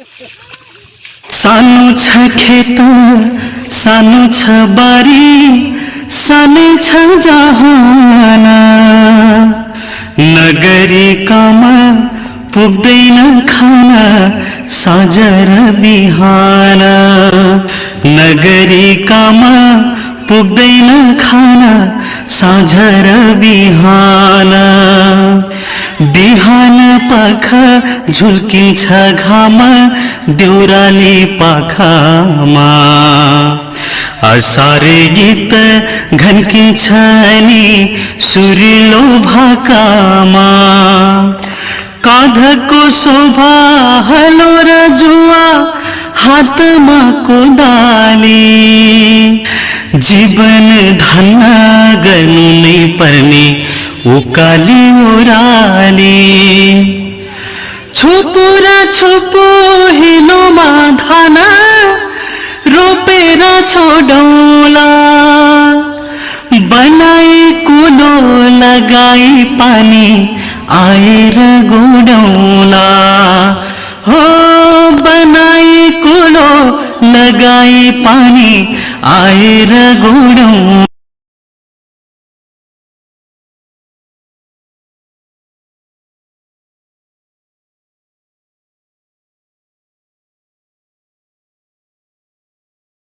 सानो छ खेत सानो छ बारी सानै छ जहान नगरिकामा पुग्दैन खाना साँझ र बिहान नगरिकामा पुग्दैन खाना साँझ र बिहान बिहान पख झुल्किन्छ घाम देउराली पाखामा असारे गीत घन्किन्छ नि सुरिलो भाकामा काँधको शोभा हलो र जुवा हातमा कोदाली जीवन धन्न गर्नु नै पर्ने उकाली ओराली छोपो र छोपो हिलोमा धान रोपेर छोडौला बनाई कुलो लगाई पानी आएर गोडौला हो बनाई कुलो लगाई पानी आएर गोडौला।